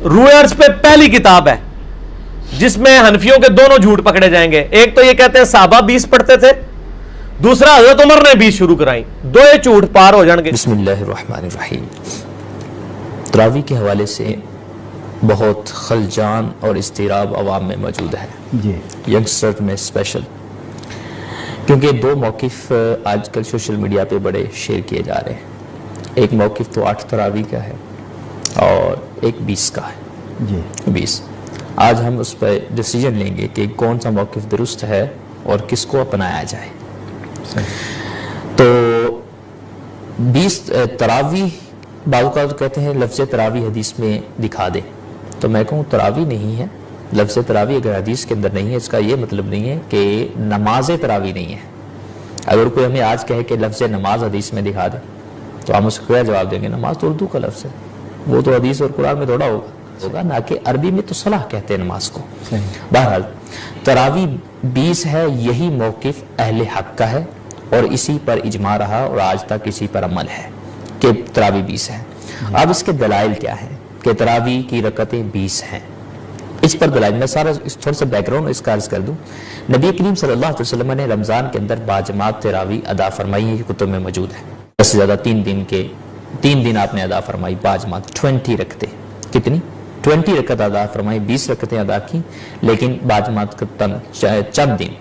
روئرز پہ پہلی کتاب ہے جس میں حنفیوں کے دونوں جھوٹ پکڑے جائیں گے. ایک تو یہ کہتے ہیں صحابہ 20 پڑھتے تھے, دوسرا حضرت عمر نے 20 شروع کرائی. دو یہ جھوٹ پار ہو جان گے. بسم اللہ الرحمن الرحیم. تراویح کے حوالے سے بہت خلجان اور اضطراب عوام میں موجود ہے, ینگسٹر میں اسپیشل, کیونکہ دو موقف آج کل سوشل میڈیا پہ بڑے شیئر کیے جا رہے ہیں. ایک موقف تو 8 تراویح کا ہے اور ایک 20 کا ہے. 20 آج ہم اس پہ ڈیسیجن لیں گے کہ کون سا موقف درست ہے اور کس کو اپنایا جائے. تو 20 تراویح بعض اوقات کہتے ہیں لفظ تراویح حدیث میں دکھا دیں, تو میں کہوں تراویح نہیں ہے. لفظ تراویح اگر حدیث کے اندر نہیں ہے اس کا یہ مطلب نہیں ہے کہ نماز تراویح نہیں ہے. اگر کوئی ہمیں آج کہے کہ لفظ نماز حدیث میں دکھا دے تو ہم اس کو کیا جواب دیں گے؟ نماز تو اردو کا لفظ ہے, وہ تو حدیث اور قرآن میں تھوڑا ہوگا, نہ کہ عربی میں تو صلاح کہتے ہیں نماز کو. بہرحال تراویح 20 ہے, یہی موقف اہل حق کا ہے اور اسی پر اجماع رہا اور آج تک اسی پر عمل ہے کہ تراویح 20 ہے. اب اس کے دلائل کیا ہیں کہ تراویح کی رکعتیں 20 ہیں؟ اس پر دلائل میں سارا تھوڑا سا بیک گراؤنڈ اس کا عرض کر دوں. نبی کریم صلی اللہ علیہ وسلم نے رمضان کے اندر باجماعت تراویح ادا فرمائی ہے, کتب میں موجود ہے. اس سے زیادہ 3 دن آپ نے ادا فرمائی باجماعت, 20 رکعتیں. کتنی؟ 20 رکعت ادا فرمائی, 20 رکعتیں ادا کی, لیکن باجماعت کا چند دن.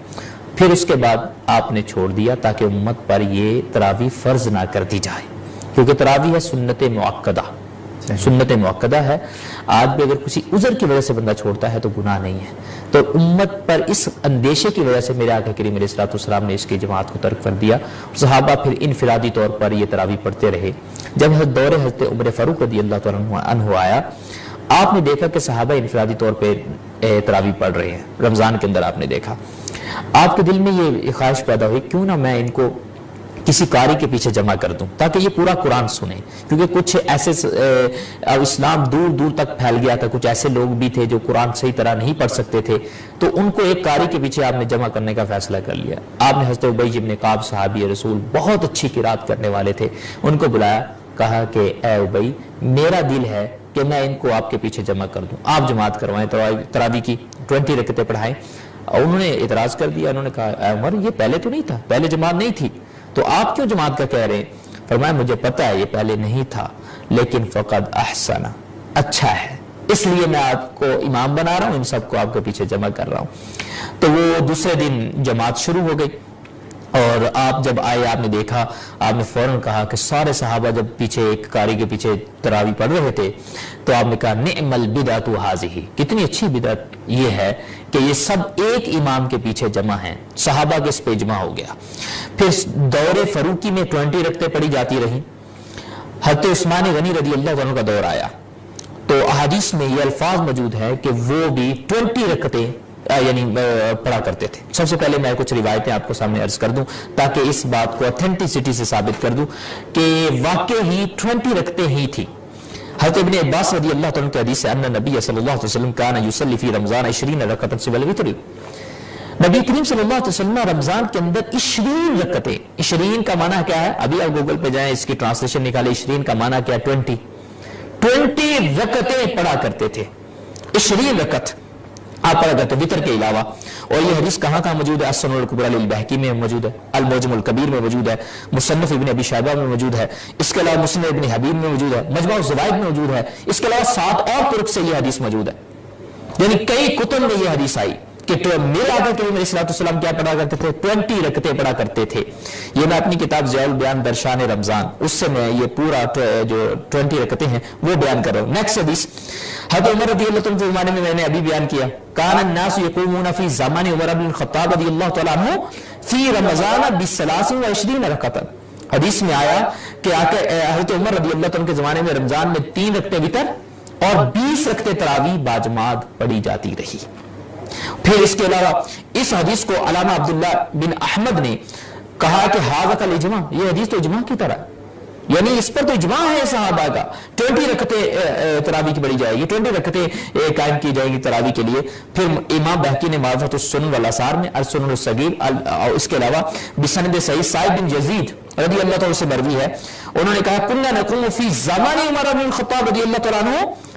پھر اس کے بعد آپ نے چھوڑ دیا تاکہ امت پر یہ تراویح فرض نہ کر دی جائے, کیونکہ تراویح ہے سنت موقدہ, سنت موقدہ ہے. آج بھی اگر کسی عذر کی وجہ سے بندہ چھوڑتا ہے تو گناہ نہیں ہے. تو امت پر اس اندیشے کی وجہ سے میرے آقا کریم علیہ الصلوۃ والسلام نے اس کی جماعت کو ترک کر دیا. صحابہ پھر انفرادی طور پر یہ تراویح پڑھتے رہے. جب دور حضرت عمر فاروق رضی اللہ تعالیٰ عنہ آیا, آپ نے دیکھا کہ صحابہ انفرادی طور پہ تراویح پڑھ رہے ہیں. رمضان کے اندر آپ نے دیکھا, آپ کے دل میں یہ خواہش پیدا ہوئی کیوں نہ میں ان کو کسی قاری کے پیچھے جمع کر دوں تاکہ یہ پورا قرآن سنیں, کیونکہ کچھ ایسے اسلام دور دور تک پھیل گیا تھا, کچھ ایسے لوگ بھی تھے جو قرآن صحیح طرح نہیں پڑھ سکتے تھے, تو ان کو ایک قاری کے پیچھے آپ نے جمع کرنے کا فیصلہ کر لیا. آپ نے حضرت ابی بن کعب صحابی رسول بہت اچھی قرات کرنے والے تھے, ان کو بلایا, کہا کہ اے ابی میرا دل ہے کہ میں ان کو آپ کے پیچھے جمع کر دوں, آپ جماعت کروائیں, تراویح کی 20 رکعتیں پڑھائیں. اور انہوں نے اعتراض کر دیا, انہوں نے کہا اے عمر یہ پہلے تو نہیں تھا, پہلے جماعت نہیں تھی, تو آپ کیوں جماعت کا کہہ رہے ہیں؟ فرمایا مجھے پتا ہے یہ پہلے نہیں تھا, لیکن فقد احسن, اچھا ہے, اس لیے میں آپ کو امام بنا رہا ہوں, ان سب کو آپ کے پیچھے جمع کر رہا ہوں. تو وہ دوسرے دن جماعت شروع ہو گئی, اور آپ جب آئے آپ نے دیکھا, آپ نے فوراً کہا کہ سارے صحابہ جب پیچھے ایک قاری کے پیچھے تراویح پڑھ رہے تھے تو آپ نے کہا نعم البدعۃ ھذہ, کتنی اچھی بدعت یہ ہے کہ یہ سب ایک امام کے پیچھے جمع ہیں. صحابہ کے اس پہ اجماع ہو گیا. پھر دور فاروقی میں 20 رکعتیں پڑھی جاتی رہیں. حضرت عثمان غنی رضی اللہ عنہ کا دور آیا تو احادیث میں یہ الفاظ موجود ہے کہ وہ بھی 20 رکعتیں یعنی پڑھا کرتے تھے. سب سے پہلے میں کچھ روایتیں آپ کو سامنے عرض کر دوں تاکہ اس بات کو اتھینٹسٹی سے ثابت کر دوں کہ واقع ہی 20 رکعتیں ہی تھی. حضرت ابن عباس رضی اللہ عنہ کی حدیث ہے ان نبی صلی اللہ علیہ وسلم کان یصلی فی رمضان 20 رکعۃ سوى الوتر. نبی کریم صلی اللہ علیہ وسلم رمضان کے اندر 20 رکعتیں, 20 کا معنی کیا ہے؟ ابھی آپ گوگل پہ جائیں اس کی ٹرانسلیشن نکالیں. 20 کا معنی کیا ہے؟ 20 رکعتیں پڑھا کرتے تھے. 20 رکعت آپ پڑھا کرتے وتر کے علاوہ. اور یہ حدیث کہاں کہاں موجود ہے؟ السنن الکبریٰ للبیہقی میں موجود ہے, المعجم الکبیر میں موجود ہے, مصنف ابن ابی شیبہ میں موجود ہے, اس کے علاوہ مسند ابن حبیب میں موجود ہے, مجموع الزوائد میں موجود ہے, اس کے علاوہ 7 اور طرق سے یہ حدیث موجود ہے. یعنی کئی کتب میں یہ حدیث آئی کہ میرے آقا کریم علیہ السلام کیا پڑھا کرتے تھے؟ 20 رکعتیں پڑھا کرتے تھے. یہ میں اپنی کتاب ضیاء البیان در شان رمضان اس سے میں یہ پورا جو 20 رکعتیں ہیں وہ بیان کر رہا ہوں. نیکسٹ حدیث حضرت عمر رضی اللہ عنہ کے زمانے میں نے ابھی بیان کیا, کان الناس یقومون فی زمان عمر بن الخطاب رضی اللہ تعالی عنہ فی رمضان ب23 رکعۃ. حدیث میں آیا کہ حضرت عمر رضی اللہ عنہ کے زمانے میں رمضان میں 3 رکعتیں وتر اور 20 رکعتیں تراویح باجماعت پڑھی جاتی رہی. پھر اس کے علاوہ اس حدیث کو علامہ عبداللہ بن احمد نے کہا کہ ھذا الاجماع, یہ حدیث تو اجماع کی طرح, یعنی اس پر تو اجماع ہے صحابہ کا. 20 رکعتیں تراویح کی پڑھی جائے گی, 20 رکعتیں قائم کی جائے گی تراویح کے لیے. پھر امام بہقی نے معرفت السنن والآثار میں السنن الصغیر, اور اس کے علاوہ بسند صحیح سعید بن یزید رضی اللہ تعالیٰ سے مروی ہے, انہوں نے کہا کننا نقوم فی زمان عمر بن الخطاب رضی اللہ تعالیٰ عنہ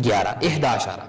11, 11।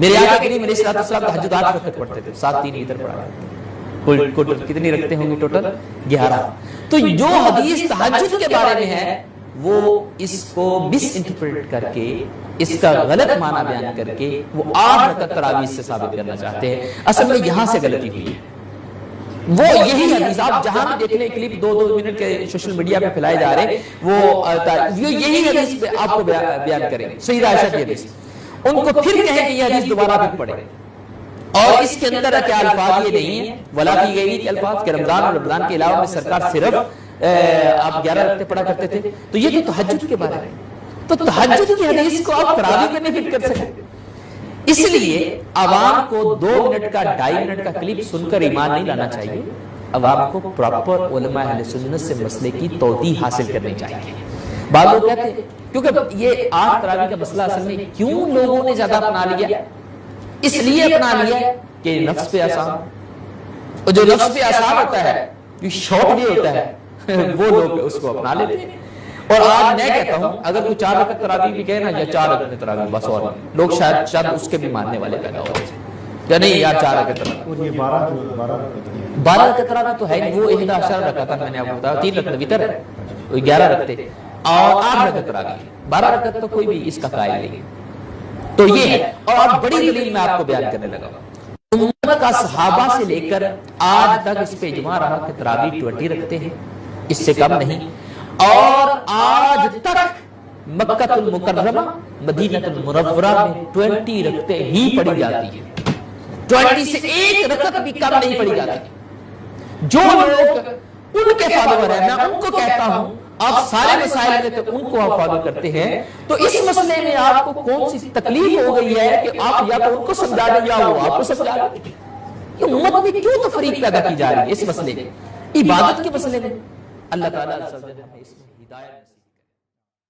میرے آقا کریم علیہ السلام تہجد 8 رکعت پڑھتے تھے، 7 3 ادھر پڑھا، ٹوٹل کتنی رکھتے ہوں گے؟ ٹوٹل 11۔ تو جو حدیث تہجد کے بارے میں ہے وہ اس کو مس انٹرپریٹ کر کے، اس کا غلط معنی بیان کر کے وہ 8 رکعت تراویح سے ثابت کرنا چاہتے ہیں۔ اصل میں یہاں سے غلطی ہوئی ہے۔ وہ یہی حدیث آپ جہاں بھی دیکھ لیں، کلپ 2 منٹ کے سوشل میڈیا پہ پھیلائے جا رہے ہیں، وہ یہی حدیث پہ آپ کو بیان کریں، سیدہ عائشہ کی حدیث، ان کو پھر کہیں کہ یہ حدیث دوبارہ بھی پڑھیں، اور اس کے اندر کیا الفاظ یہ نہیں ہیں ولا کی گئی کے الفاظ کہ رمضان اور رمضان کے علاوہ میں سرکار صرف آپ 11 رکعتیں پڑھا کرتے تھے۔ تو یہ تو تہجد کے بارے میں، تو تہجد کی حدیث کو آپ تراویح میں نہیں فٹ کر سکتے۔ اس لیے عوام کو 2 منٹ کا 2.5 منٹ کا کلپ سن کر ایمان نہیں لانا چاہیے، عوام کو پراپر علماء اہل سنت سے مسئلے کی توضیح حاصل کرنی چاہیے۔ بعض لوگ کہتے ہیں کیونکہ یہ 8 تراویح کا مسئلہ اصل میں کیوں لوگوں نے زیادہ اپنا لیا، اس لیے اپنا لیا کہ نفس پہ آسان، اور جو نفس پہ آسان ہوتا ہے، جو شوق بھی ہوتا ہے، وہ لوگ اس کو اپنا لیتے ہیں۔ اور آج میں کہتا ہوں اگر کوئی 4 رکعت تراویح بھی کہے نا، یا 4 رکعت تراویح بس، اور لوگ شاید اس کے بھی ماننے والے پیدا ہو جائے کہ نہیں یار 4 رکعت تراویح، اور یہ 12 رکعت تراویح تو ہے وہ 11 رکعت میں نے آپ کو بتایا، 3 رکعت وتر ہے، 11 رکعتیں اور 8 رکعت تراویح، 12 رکعت تو کوئی بھی اس کا قائل نہیں۔ تو یہ ہے، اور بڑی دلیل میں آپ کو بیان کرنے لگا، امت کا صحابہ سے لے کر آج تک اس پہ اجماع رہا کہ تراویح 20 رکھتے ہیں، اس سے کم نہیں، اور آج تک مکہ المکرمہ مدینہ المنورہ میں 20 رکعتیں ہی پڑھی جاتی ہیں، 20 سے 1 رکعت بھی کم نہیں پڑھی جاتی۔ جو لوگ ان کے فالوور ہیں، میں ان کو کہتا ہوں آپ سارے مسائل میں تو ان کو آپ فالو کرتے ہیں، تو اس مسئلے میں آپ کو کون سی تکلیف ہو گئی ہے کہ آپ یا تو ان کو سمجھا دیں یا وہ آپ کو سمجھا دیں؟ یہ امت میں کیوں تفریق پیدا کی جا رہی ہے اس مسئلے میں، عبادت کے مسئلے میں؟ اللہ تعالیٰ اس میں ہدایت